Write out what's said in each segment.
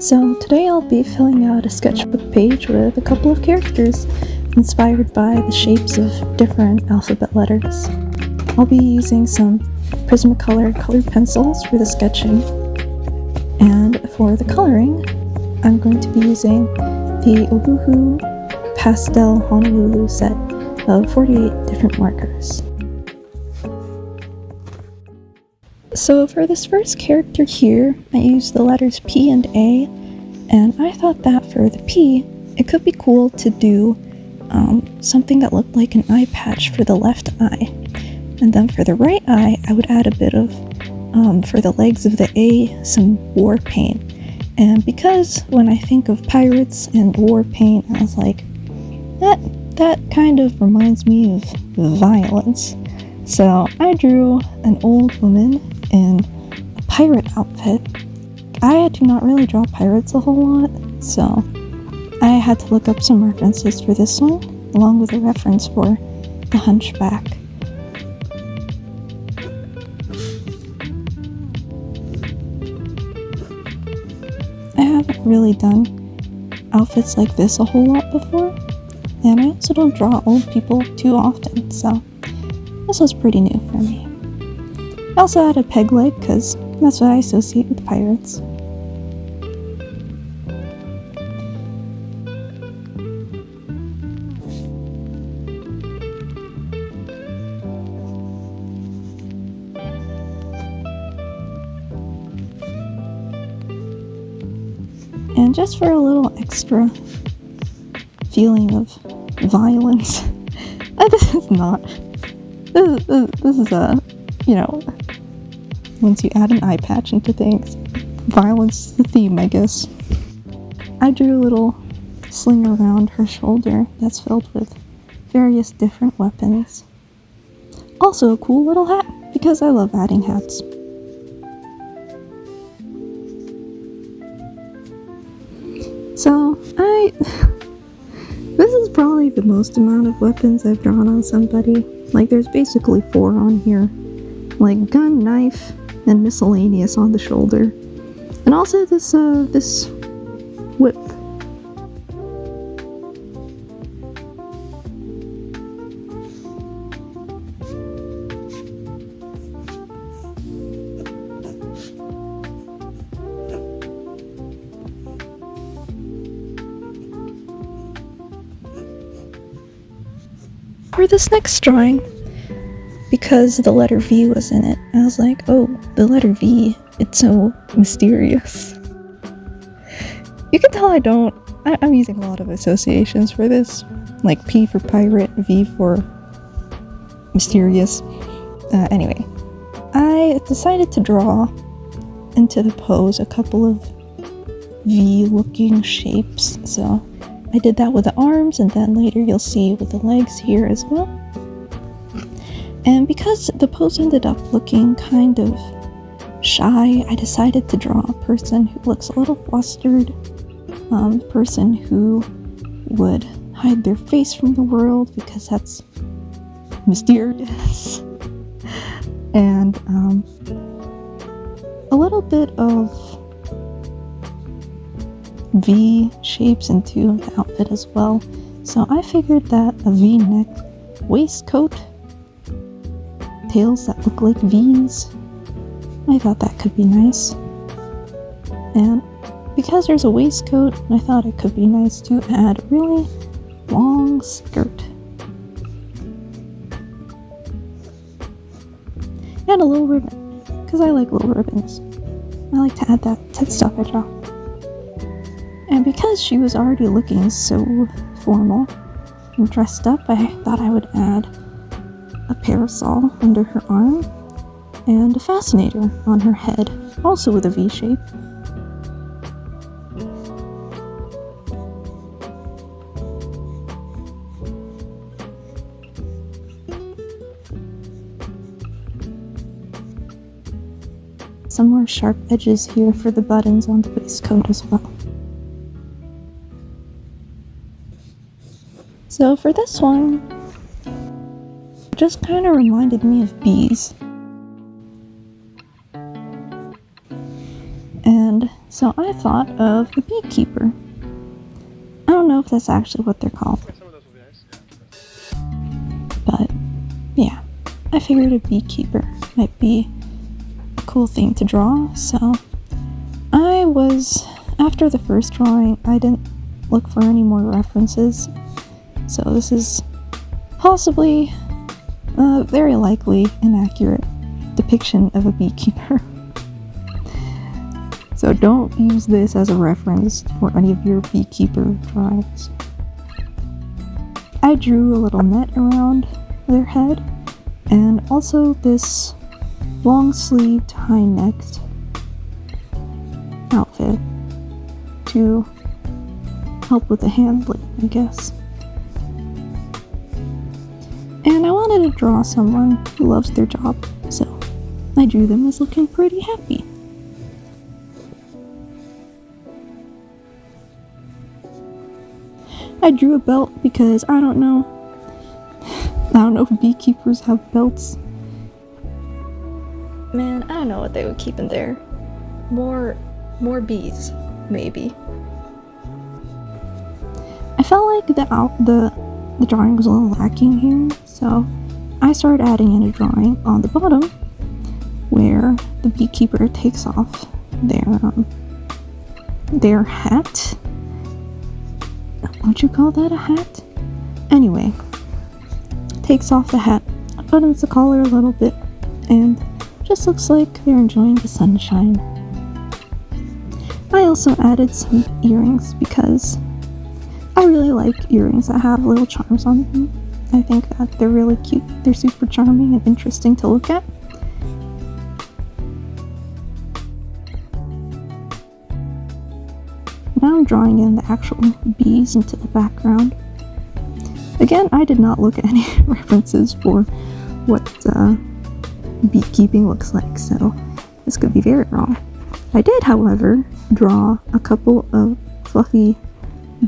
So today I'll be filling out a sketchbook page with a couple of characters inspired by the shapes of different alphabet letters. I'll be using some Prismacolor colored pencils for the sketching, and for the coloring, I'm going to be using the Ohuhu Pastel Honolulu set of 48 different markers. So for this first character here, I used the letters P and A, and I thought that for the P, it could be cool to do something that looked like an eye patch for the left eye. And then for the right eye, I would add a bit of, for the legs of the A, some war paint. And because when I think of pirates and war paint, I was like, that kind of reminds me of violence. So I drew an old woman in a pirate outfit. I do not really draw pirates a whole lot, so I had to look up some references for this one, along with a reference for the Hunchback. I haven't really done outfits like this a whole lot before, and I also don't draw old people too often, so this was pretty new for me. I also had a peg leg, because that's what I associate with pirates. And just for a little extra feeling of violence, this is once you add an eye patch into things, violence is the theme, I guess. I drew a little sling around her shoulder that's filled with various different weapons. Also a cool little hat, because I love adding hats. So, this is probably the most amount of weapons I've drawn on somebody. Like, there's basically 4 on here. Like, gun, knife, and miscellaneous on the shoulder. And also this whip. For this next drawing, because the letter V was in it, I was like, oh, the letter V, it's so mysterious. You can tell I'm using a lot of associations for this, like P for pirate, V for mysterious. Anyway, I decided to draw into the pose a couple of V-looking shapes, so I did that with the arms, and then later you'll see with the legs here as well. And because the pose ended up looking kind of shy, I decided to draw a person who looks a little flustered, a person who would hide their face from the world because that's mysterious, and a little bit of V shapes into the outfit as well. So I figured that a V-neck waistcoat, tails that look like V's, I thought that could be nice. And because there's a waistcoat, I thought it could be nice to add a really long skirt. And a little ribbon, because I like little ribbons. I like to add that to the stuff I draw. And because she was already looking so formal and dressed up, I thought I would add a parasol under her arm and a fascinator on her head, also with a V shape. Some more sharp edges here for the buttons on the waistcoat as well. So for this one, it just kind of reminded me of bees. And So I thought of a beekeeper. I don't know if that's actually what they're called. But yeah, I figured a beekeeper might be a cool thing to draw, so after the first drawing, I didn't look for any more references, so this is possibly very likely an accurate depiction of a beekeeper. So don't use this as a reference for any of your beekeeper drawings. I drew a little net around their head, and also this long-sleeved, high-necked outfit to help with the handling, I guess. And I wanted to draw someone who loves their job, so I drew them as looking pretty happy. I drew a belt because I don't know if beekeepers have belts. Man, I don't know what they would keep in there. More bees, maybe. I felt like the drawing was a little lacking here, so I started adding in a drawing on the bottom where the beekeeper takes off their hat. Would you call that a hat? Anyway, takes off the hat, buttons the collar a little bit, and just looks like they're enjoying the sunshine. I also added some earrings because I really like earrings that have little charms on them. I think that they're really cute. They're super charming and interesting to look at. Now I'm drawing in the actual bees into the background. Again, I did not look at any references for what beekeeping looks like, so this could be very wrong. I did, however, draw a couple of fluffy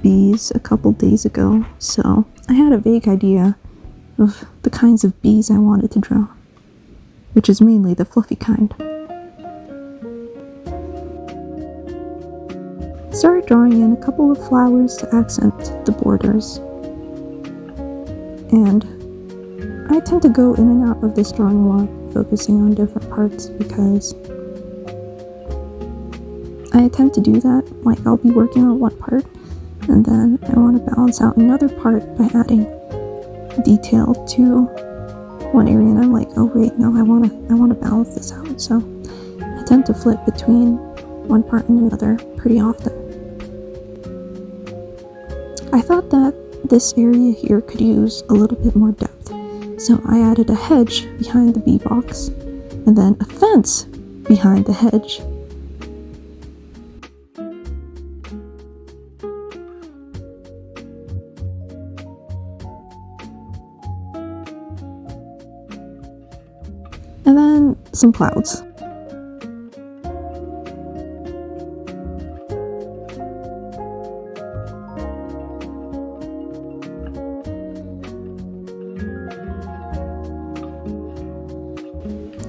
bees a couple days ago, so I had a vague idea of the kinds of bees I wanted to draw, which is mainly the fluffy kind. Started drawing in a couple of flowers to accent the borders, and I tend to go in and out of this drawing a lot, focusing on different parts because I tend to do that. Like, I'll be working on one part and then I want to balance out another part by adding detail to one area, and I'm like, oh wait, no, I want to balance this out. So I tend to flip between one part and another pretty often. I thought that this area here could use a little bit more depth, so I added a hedge behind the bee box and then a fence behind the hedge. And then some clouds.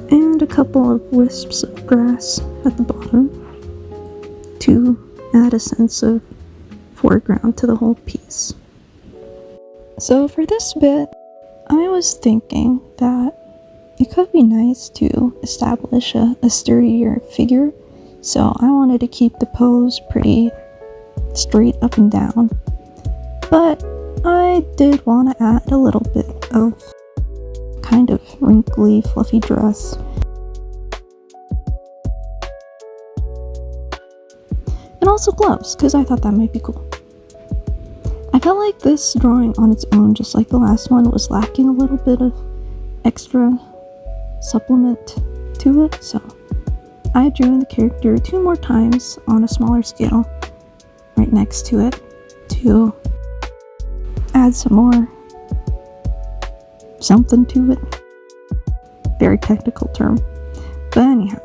And a couple of wisps of grass at the bottom to add a sense of foreground to the whole piece. So for this bit, I was thinking that it could be nice to establish a sturdier figure, so I wanted to keep the pose pretty straight up and down, but I did want to add a little bit of kind of wrinkly, fluffy dress. And also gloves, because I thought that might be cool. I felt like this drawing on its own, just like the last one, was lacking a little bit of extra supplement to it, so I drew in the character 2 more times on a smaller scale right next to it to add some more something to it. Very technical term, but anyhow.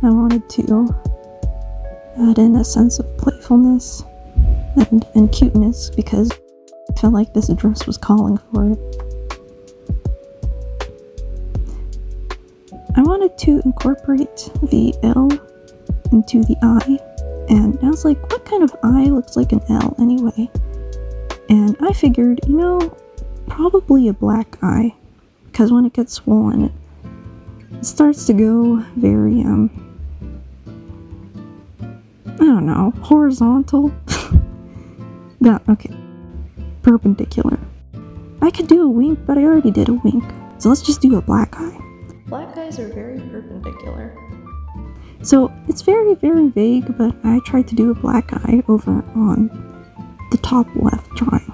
I wanted to add in a sense of playfulness and cuteness because I felt like this dress was calling for it. wanted to incorporate the L into the eye, and I was like, what kind of eye looks like an L anyway? And I figured, probably a black eye, because when it gets swollen, it starts to go very, I don't know, horizontal? Okay, perpendicular. I could do a wink, but I already did a wink, so let's just do a black eye. Black eyes are very perpendicular. So it's very, very vague, but I tried to do a black eye over on the top left drawing.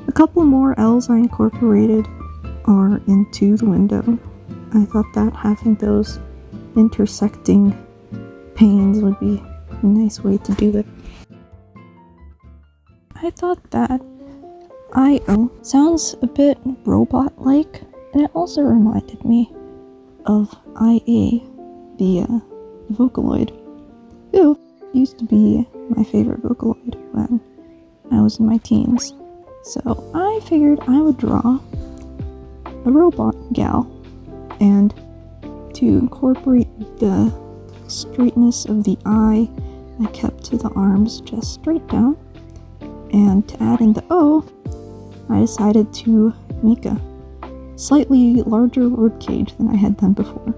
A couple more L's I incorporated are into the window. I thought that having those intersecting panes would be a nice way to do it. I thought that I-O sounds a bit robot-like, and it also reminded me of IA, the Vocaloid, who used to be my favorite Vocaloid when I was in my teens. So I figured I would draw a robot gal, and to incorporate the straightness of the eye, I kept the arms just straight down, and to add in the O, I decided to make a slightly larger ribcage than I had done before.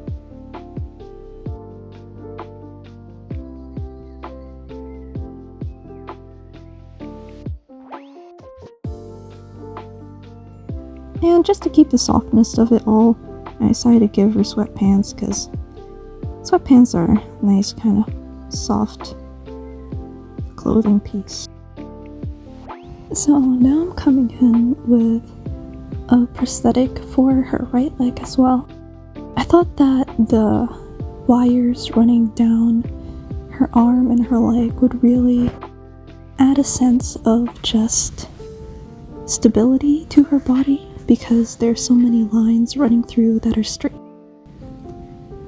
And just to keep the softness of it all, I decided to give her sweatpants, because sweatpants are a nice kind of soft clothing piece. So now I'm coming in with a prosthetic for her right leg as well. I thought that the wires running down her arm and her leg would really add a sense of just stability to her body, because there's so many lines running through that are straight.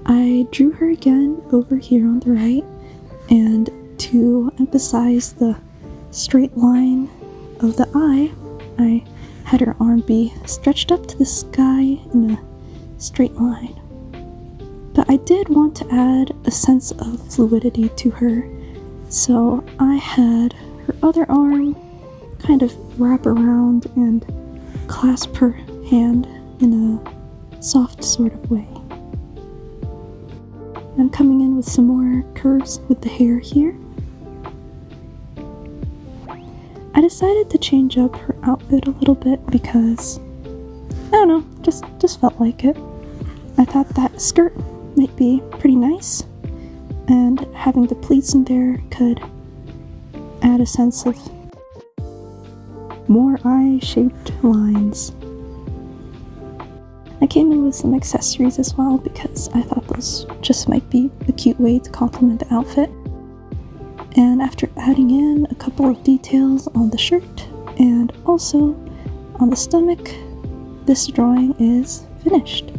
I drew her again over here on the right, and to emphasize the straight line of the eye, I had her arm be stretched up to the sky in a straight line. But I did want to add a sense of fluidity to her, so I had her other arm kind of wrap around and clasp her hand in a soft sort of way. I'm coming in with some more curves with the hair here. I decided to change up her outfit a little bit because, I don't know, just felt like it. I thought that skirt might be pretty nice, and having the pleats in there could add a sense of more eye-shaped lines. I came in with some accessories as well because I thought those just might be a cute way to complement the outfit. And after adding in a couple of details on the shirt and also on the stomach, this drawing is finished.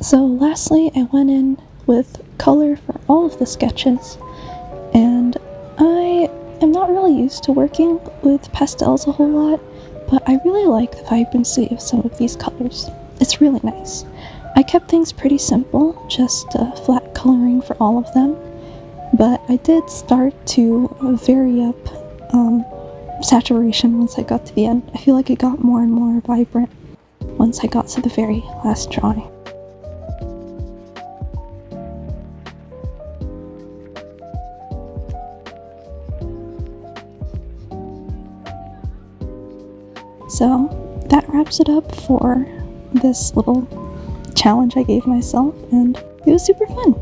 So lastly, I went in with color for all of the sketches, and I am not really used to working with pastels a whole lot, but I really like the vibrancy of some of these colors. It's really nice. I kept things pretty simple, just flat coloring for all of them, but I did start to vary up saturation once I got to the end. I feel like it got more and more vibrant once I got to the very last drawing. So that wraps it up for this little challenge I gave myself, and it was super fun.